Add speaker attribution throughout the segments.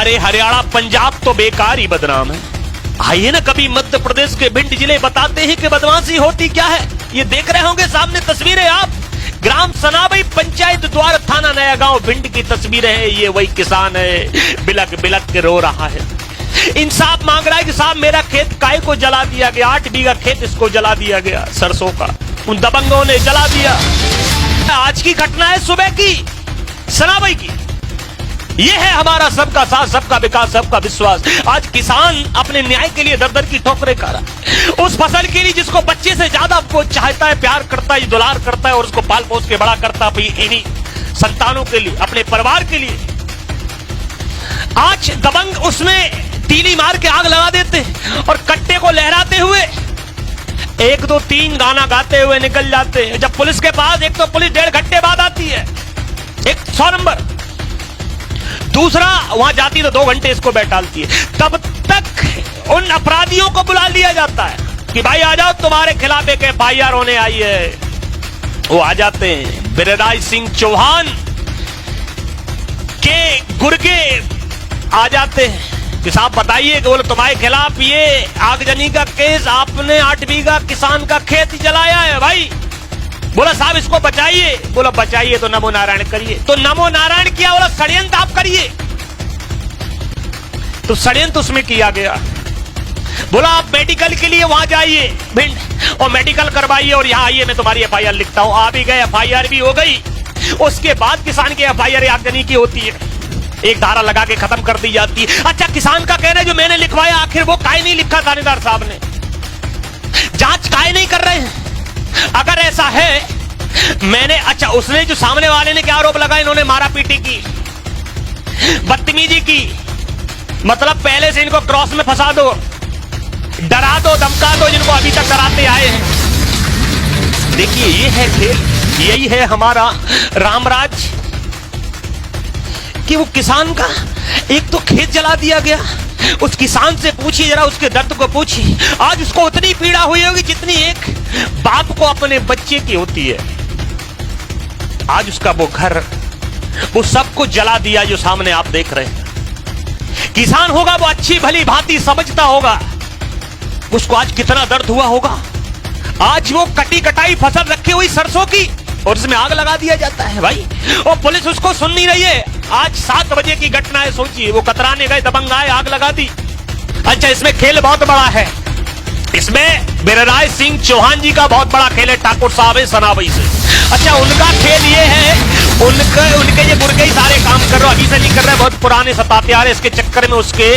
Speaker 1: अरे हरियाणा पंजाब तो बेकार ही बदनाम है। आइए ना कभी मध्य प्रदेश के भिंड जिले, बताते हैं कि बदमाशी होती क्या है। ये देख रहे होंगे सामने तस्वीरें आप, ग्राम सनाबई पंचायत द्वार थाना नया गांव भिंड की तस्वीरें हैं। ये वही किसान है, बिलक बिलक के रो रहा है, इंसाफ मांग रहा है कि साहब मेरा खेत काय को जला दिया गया, 8 बीघा खेत इसको जला दिया गया, सरसों का, उन दबंगों ने जला दिया। आज की घटना है सुबह की सनाबई की। यह है हमारा सबका साथ, सबका विकास, सबका विश्वास। आज किसान अपने न्याय के लिए दर दर की ठोकरें खा रहा है। उस फसल के लिए जिसको बच्चे से ज्यादा वो चाहता है, प्यार करता है, दुलार करता है और उसको पाल पोस के बड़ा करता है इन्हीं संतानों के लिए, अपने परिवार के लिए। आज दबंग उसमें तीली मार के आग लगा देते और कट्टे को लहराते हुए 1 2 3 गाना गाते हुए निकल जाते हैं। जब पुलिस के पास, एक तो पुलिस 1.5 घंटे बाद आती है, एक 100 नंबर, दूसरा वहां जाती तो 2 घंटे इसको बैठालती है। तब तक उन अपराधियों को बुला लिया जाता है कि भाई आ जाओ, तुम्हारे खिलाफ एक FIR होने आई है। वो आ जाते हैं, बिरराज सिंह चौहान के गुर्गे आ जाते हैं कि साहब बताइए, बोले तुम्हारे खिलाफ ये आगजनी का केस, आपने 8 बीघा किसान का खेत जलाया है भाई। बोला साहब इसको बचाइए। बोला बचाइए तो नमो नारायण करिए। तो नमो नारायण किया, बोला षड्यंत्र आप करिए। तो षड्यंत्र उसमें किया गया। बोला आप मेडिकल के लिए वहां जाइए भिंड और मेडिकल करवाइए और यहां आइए, मैं तुम्हारी FIR लिखता हूं। आ भी गए, FIR भी हो गई। उसके बाद किसान की FIR आगजनी की होती है, एक धारा लगा के खत्म कर दी जाती है। अच्छा, किसान का कहना है जो मैंने लिखवाया, आखिर वो काहे नहीं लिखा थानेदार साहब ने? जांच काहे नहीं कर रहे हैं? अगर ऐसा है, मैंने, अच्छा उसने जो सामने वाले ने क्या आरोप लगा, इन्होंने मारा पीटी की, बदतमीजी की, मतलब पहले से इनको क्रॉस में फंसा दो, डरा दो, धमका दो, जिनको अभी तक डराते आए हैं। देखिए ये है खेल, यही है हमारा रामराज कि वो किसान का एक तो खेत जला दिया गया। उस किसान से पूछिए जरा, उसके दर्द को पूछिए। आज उसको उतनी पीड़ा हुई होगी जितनी एक बाप को अपने बच्चे की होती है। आज उसका वो घर, वो सब कुछ जला दिया जो सामने आप देख रहे हैं। किसान होगा वो अच्छी भली भांति समझता होगा, उसको आज कितना दर्द हुआ होगा। आज वो कटी कटाई फसल रखी हुई सरसों की और इसमें आग लगा दिया जाता है भाई, और पुलिस उसको सुन नहीं रही है। आज 7 बजे की घटना है, सोचिए, वो कतराने गए, दबंग आए, आग लगा दी। अच्छा, इसमें खेल बहुत बड़ा है। इसमें बिरराज सिंह चौहान जी का बहुत बड़ा खेल है, ठाकुर साहब है सनाबई से। अच्छा, उनका खेल ये है, उनके ये गुर्गे ही सारे काम कर रहे, अभी से नहीं कर रहे, बहुत पुराने सताते आ रहे। इसके चक्कर में उसके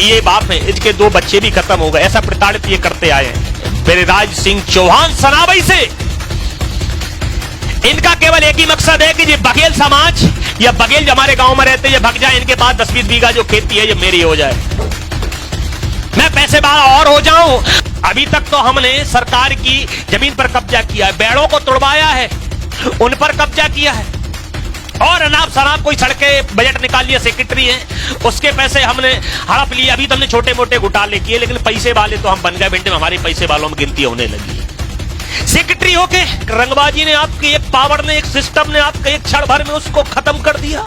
Speaker 1: ये बाप है, इसके 2 बच्चे भी खत्म हो गए। ऐसा प्रताड़ित ये करते आए हैं। बिरराज सिंह चौहान सनाबई से इनका केवल एक ही मकसद है कि ये बघेल समाज या बघेल जो हमारे गांव में रहते ये भग जाए, इनके पास 10-20 बीघा जो खेती है ये मेरी हो जाए, मैं पैसे वाला और हो जाऊं। अभी तक तो हमने सरकार की जमीन पर कब्जा किया है, बेड़ों को तोड़वाया है, उन पर कब्जा किया है, और अनाप शनाप कोई सड़कें बजट निकाल लिया, सेक्रेटरी है उसके पैसे हमने हड़प लिए। अभी तो हमने छोटे मोटे घोटाले किए, लेकिन पैसे वाले तो हम बन गए। भिंड में हमारे पैसे वालों में गिनती होने लगी है। सेक्रेटरी होके रंगबाजी ने, आपकी एक पावर ने, एक सिस्टम ने आपके एक क्षण भर में उसको खत्म कर दिया।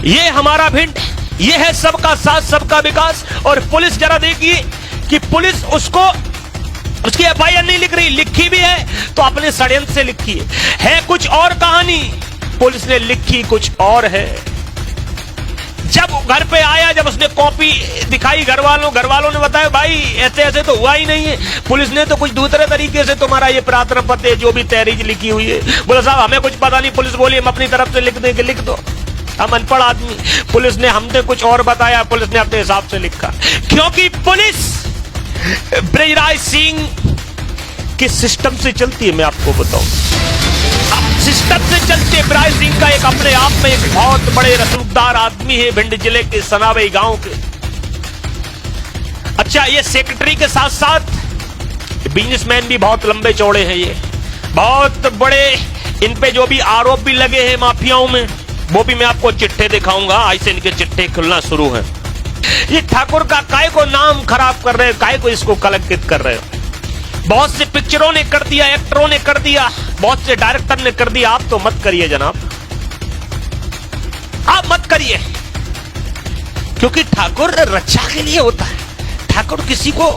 Speaker 1: ये हमारा भिंड, ये है सबका साथ, सबका विकास। और पुलिस जरा देखिए कि पुलिस उसको, उसकी FIR नहीं लिख रही, लिखी भी है तो अपने षड्यंत्र से लिखी है कुछ और कहानी, पुलिस ने लिखी कुछ और है। जब घर पे आया, जब उसने कॉपी दिखाई घर वालों ने बताया भाई ऐसे ऐसे तो हुआ ही नहीं है, पुलिस ने तो कुछ दूसरे तरीके से तुम्हारा ये प्रार्थना पत्र जो भी तहरीर लिखी हुई है। बोला साहब हमें कुछ पता नहीं, पुलिस बोली हम अपनी तरफ से लिख देंगे, लिख दो, हम अनपढ़ आदमी। पुलिस ने हमने कुछ और बताया, पुलिस ने अपने हिसाब से लिखा, क्योंकि पुलिस बिरराज सिंह के सिस्टम से चलती है। मैं आपको बताऊं, सिस्टम से चलते बिरराज सिंह का एक अपने आप में एक बहुत बड़े रसूखदार आदमी है भिंड जिले के सनाबई गांव के। अच्छा, ये सेक्रेटरी के साथ साथ बिजनेसमैन भी बहुत लंबे चौड़े हैं, ये बहुत बड़े, इन पे जो भी आरोप भी लगे हैं माफियाओं में, वो भी मैं आपको चिट्ठे दिखाऊंगा। ऐसे इनके चिट्ठे खुलना शुरू हैं। ये ठाकुर का काय को नाम खराब कर रहे हैं, काय को इसको कलंकित कर रहे हो। बहुत से पिक्चरों ने कर दिया, एक्टरों ने कर दिया, बहुत से डायरेक्टर ने कर दिया, आप तो मत करिए जनाब, आप मत करिए, क्योंकि ठाकुर रक्षा के लिए होता है। ठाकुर किसी को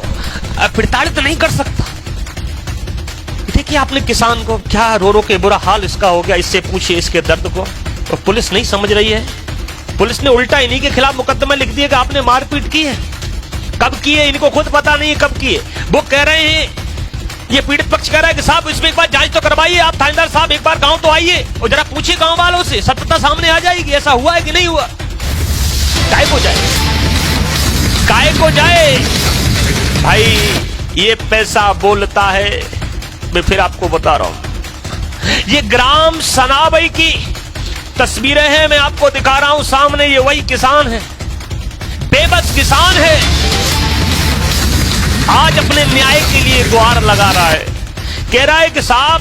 Speaker 1: प्रताड़ित नहीं कर सकता। देखिए आपने किसान को क्या रो रो के बुरा हाल इसका हो गया, इससे पूछिए इसके दर्द को। तो पुलिस नहीं समझ रही है। पुलिस ने उल्टा इन्हीं के खिलाफ मुकदमा लिख दिया कि आपने मारपीट की है। कब की है इनको खुद पता नहीं है कब की है। वो कह रहे हैं, ये पीड़ित पक्ष कह रहा है कि साहब इसमें एक बार जांच तो करवाइए, आप थानेदार साहब एक बार गांव तो आइए और जरा पूछिए गांव वालों से, सत्यता सामने आ जाएगी ऐसा हुआ है कि नहीं हुआ। काय को जाए, काय को जाए भाई, ये पैसा बोलता है। मैं फिर आपको बता रहा हूं, ये ग्राम सनाबई की तस्वीरें हैं, मैं आपको दिखा रहा हूं सामने। ये वही किसान है, बेबस किसान है, आज अपने न्याय के लिए गुहार लगा रहा है। कह रहा है कि साहब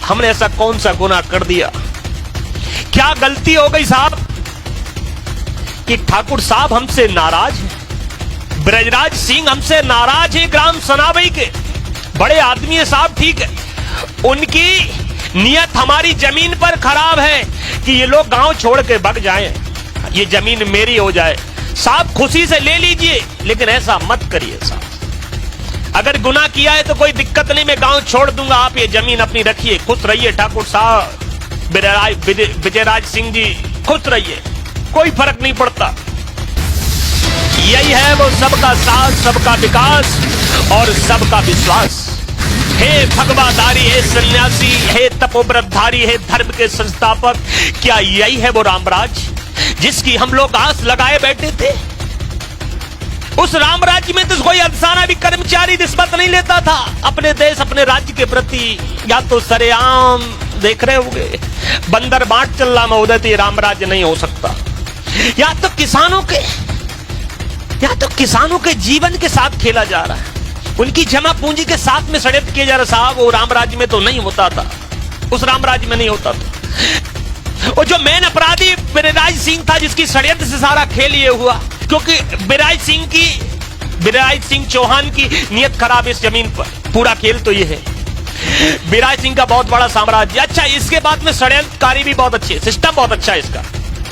Speaker 1: हमने ऐसा कौन सा गुनाह कर दिया, क्या गलती हो गई साहब कि ठाकुर साहब हमसे नाराज हैं, ब्रजराज सिंह हमसे नाराज है। ग्राम सनाबई के बड़े आदमी है साहब, ठीक है, उनकी नियत हमारी जमीन पर खराब है कि ये लोग गांव छोड़ के भाग जाएं, ये जमीन मेरी हो जाए। साहब खुशी से ले लीजिए, लेकिन ऐसा मत करिए साहब। अगर गुनाह किया है तो कोई दिक्कत नहीं, मैं गांव छोड़ दूंगा, आप ये जमीन अपनी रखिए, खुश रहिए ठाकुर साहब, विजयराज सिंह जी खुश रहिए, कोई फर्क नहीं पड़ता। यही है वो सबका साथ, सबका विकास और सबका विश्वास। हे भगवाधारी, हे सन्यासी, हे तपोव्रतधारी, हे धर्म के संस्थापक, क्या यही है वो रामराज जिसकी हम लोग आस लगाए बैठे थे? उस रामराज्य में तो कोई अफसाना भी कर्मचारी रिश्वत नहीं लेता था अपने देश अपने राज्य के प्रति। या तो सरेआम देख रहे होंगे बंदर बांट चल रहा महोदय, तो ये रामराज्य नहीं हो सकता। या तो किसानों के जीवन के साथ खेला जा रहा है, उनकी जमा पूंजी के साथ में षड्यंत्र किया जा रहा। साहब वो रामराज्य में तो नहीं होता था, उस रामराज्य में नहीं होता था। और जो मेन अपराधी ब्रजराज सिंह था, जिसकी षड्यंत्र से सारा खेल ये हुआ, क्योंकि ब्रजराज सिंह चौहान की नियत खराब इस जमीन पर। पूरा खेल तो ये है, ब्रजराज सिंह का बहुत बड़ा साम्राज्य। अच्छा, इसके बाद में षड्यंत्रकारी भी बहुत अच्छे, सिस्टम बहुत अच्छा है इसका।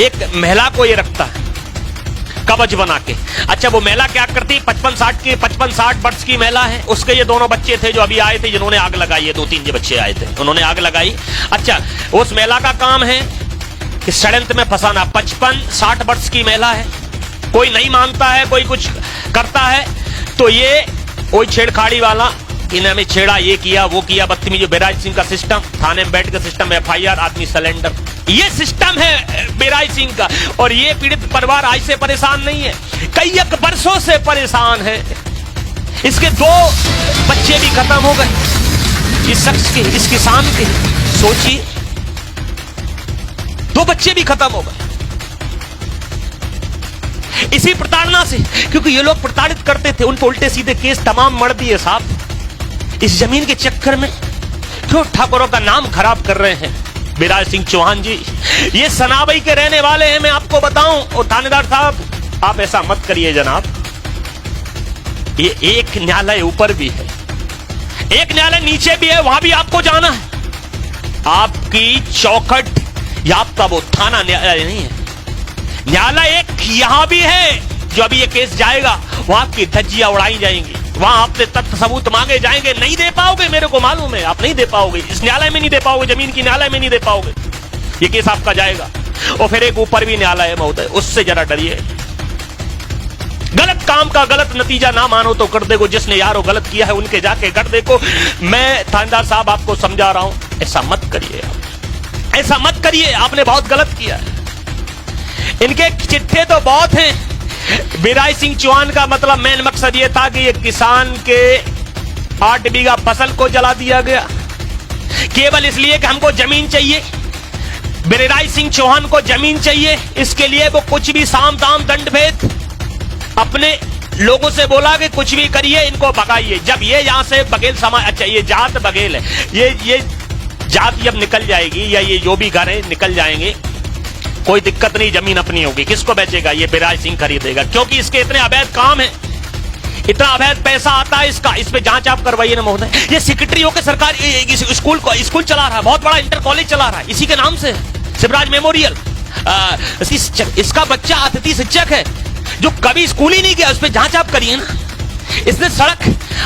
Speaker 1: एक महिला को ये रखता है कवच बना के। अच्छा, वो महिला क्या करती, 55-60 वर्ष की महिला है, उसके ये दोनों बच्चे थे जो अभी आए थे, जिन्होंने आग लगाई है, 2-3 जो बच्चे आए थे उन्होंने आग लगाई। अच्छा, उस महिला का काम है कि षड्यंत्र में फंसाना। 55-60 वर्ष की महिला है, कोई नहीं मानता है, कोई कुछ करता है तो ये कोई छेड़खाड़ी वाला इन्हें छेड़ा, ये किया वो किया, बदतमीजी। ब्रजराज सिंह का सिस्टम, थाने में बैठ के सिस्टम, FIR, आदमी सलेंडर, ये सिस्टम है ब्रजराज सिंह का। और ये पीड़ित परिवार आज से परेशान नहीं है, कई एक वर्षों से परेशान है। इसके 2 बच्चे भी खत्म हो गए, इस शख्स के, इस किसान के, सोचिए 2 बच्चे भी खत्म हो गए इसी प्रताड़ना से। क्योंकि ये लोग प्रताड़ित करते थे, उन पर उल्टे सीधे केस तमाम मर दिए साहब। इस जमीन के चक्कर में क्यों ठाकुरों का नाम खराब कर रहे हैं ब्रजराज सिंह चौहान जी? ये सनाबई के रहने वाले हैं, मैं आपको बताऊं। और थानेदार साहब आप ऐसा मत करिए जनाब, ये एक न्यायालय ऊपर भी है, एक न्यायालय नीचे भी है, वहां भी आपको जाना है। आपकी चौखट या आपका वो थाना न्यायालय नहीं है, न्यायालय एक यहां भी है। जो अभी ये केस जाएगा वहां आपकी धज्जियां उड़ाई जाएंगी, वहां आपसे तथ्य सबूत मांगे जाएंगे, नहीं दे पाओगे, मेरे को मालूम है आप नहीं दे पाओगे, इस न्यायालय में नहीं दे पाओगे, जमीन की न्यायालय में नहीं दे पाओगे, ये केस आपका जाएगा। और फिर एक ऊपर भी न्यायालय है महोदय, उससे जरा डरिए। गलत काम का गलत नतीजा ना मानो तो कर देखो, जिसने यारो गलत किया है उनके जाके कर देखो। मैं थानेदार साहब आपको समझा रहा हूं, ऐसा मत करिए, ऐसा मत करिए, आपने बहुत गलत किया है। इनके चिट्ठे तो बहुत हैं। ब्रजराज सिंह चौहान का मतलब मेन मकसद यह था कि ये किसान के 8 बीघा फसल को जला दिया गया, केवल इसलिए कि हमको जमीन चाहिए, ब्रजराज सिंह चौहान को जमीन चाहिए। इसके लिए वो कुछ भी साम दाम दंड भेद अपने लोगों से बोला कि कुछ भी करिए, इनको भगाइए। जब ये यहां से बघेल समाज, अच्छा ये जात बघेल है, ये जात जब निकल जाएगी या ये जो भी घर है निकल जाएंगे, कोई दिक्कत नहीं, जमीन अपनी होगी। किसको बेचेगा? ये ब्रजराज सिंह खरीदेगा, क्योंकि इसके इतने अवैध काम है, इतना अवैध पैसा आता है इसका। इस पे जांच आप करवाइए ना महोदय। ये सेक्रेटरी होकर सरकार स्कूल चला रहा है, बहुत बड़ा इंटर कॉलेज चला रहा है, इसी के नाम से शिवराज मेमोरियल। इसका बच्चा अतिथि शिक्षक है जो कभी स्कूल ही नहीं गया, उस पर जांच आप करिए ना। इसने सड़क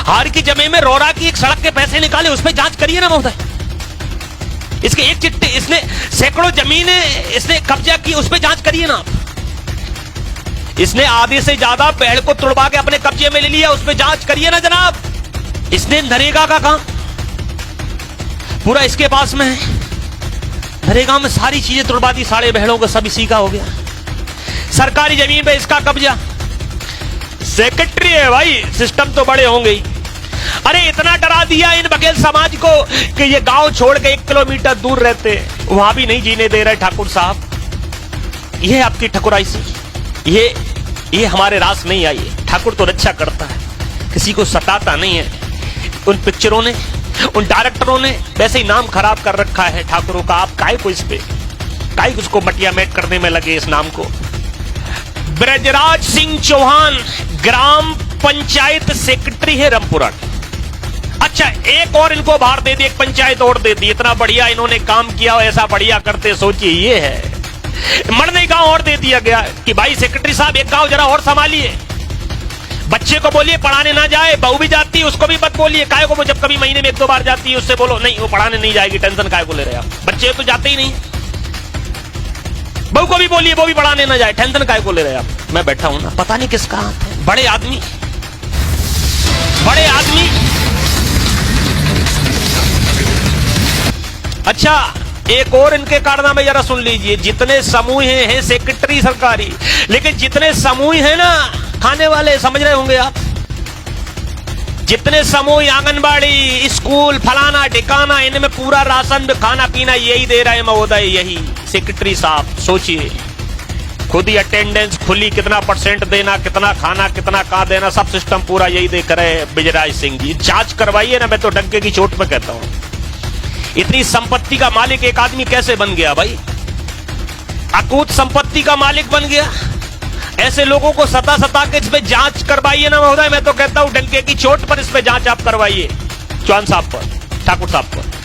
Speaker 1: हार की जमीन में रोरा की एक सड़क के पैसे निकाले, उस पर जांच करिए ना महोदय। इसके एक चिट्ठे, इसने सैकड़ों जमीनें इसने कब्जा की, उस पर जांच करिए ना आप। इसने आधे से ज्यादा पेड़ को तोड़वा के अपने कब्जे में ले लिया, उस पर जांच करिए ना जनाब। इसने नरेगा का काम पूरा इसके पास में है, नरेगा में सारी चीजें तोड़वा दी, साढ़े बहनों का सब इसी का हो गया। सरकारी जमीन पे इसका कब्जा, सेक्रेटरी है भाई, सिस्टम तो बड़े होंगे ही। अरे इतना डरा दिया इन बघेल समाज को कि ये गांव छोड़ के 1 किलोमीटर दूर रहते, वहां भी नहीं जीने दे रहे ठाकुर साहब। ये आपकी ठकुराई से ये हमारे रास नहीं आई। ठाकुर तो रक्षा करता है, किसी को सताता नहीं है। उन पिक्चरों ने, उन डायरेक्टरों ने वैसे ही नाम खराब कर रखा है ठाकुरों का। आप काहे को इस पे, काहे उसको मटिया मेट करने में लगे इस नाम को। ब्रजराज सिंह चौहान ग्राम पंचायत सेक्रेटरी है रामपुरा। अच्छा, एक और इनको बाहर दे दी, एक पंचायत और दे दी। इतना बढ़िया इन्होंने काम किया, ऐसा बढ़िया करते, सोचिए ये है। मरने गांव और दे दिया गया कि भाई सेक्रेटरी साहब एक गांव जरा और संभालिए, बच्चे को बोलिए पढ़ाने ना जाए। बहू भी जाती है, उसको भी मत बोलिए, काहे को वो जब कभी महीने में 1-2 बार जाती है उससे बोलो नहीं वो पढ़ाने नहीं जाएगी, टेंशन काहे को ले रहे आप। बच्चे तो जाते ही नहीं, बहू को भी बोलिए वो भी पढ़ाने ना जाए, टेंशन काहे को ले रहे आप। मैं बैठा हूं ना, पता नहीं किसका हाथ है। बड़े आदमी अच्छा, एक और इनके कारनामे जरा सुन लीजिए। जितने समूह हैं सेक्रेटरी सरकारी, लेकिन जितने समूह हैं ना खाने वाले, समझ रहे होंगे आप, जितने समूह आंगनबाड़ी, स्कूल, फलाना ठिकाना, इनमें पूरा राशन खाना पीना यही दे रहे हैं महोदय, यही सेक्रेटरी साहब। सोचिए खुद ही अटेंडेंस खुली, कितना % देना, कितना खाना, कितना कहां देना, सब सिस्टम पूरा यही देख रहे हैं ब्रजराज सिंह जी। जांच करवाइए ना, मैं तो डंके की चोट पे कहता हूं। इतनी संपत्ति का मालिक एक आदमी कैसे बन गया भाई, अकूत संपत्ति का मालिक बन गया। ऐसे लोगों को सता के इस पे जांच करवाइए ना महोदय। मैं तो कहता हूं डंके की चोट पर इस पे जांच आप करवाइए, चौहान साहब पर, ठाकुर साहब पर।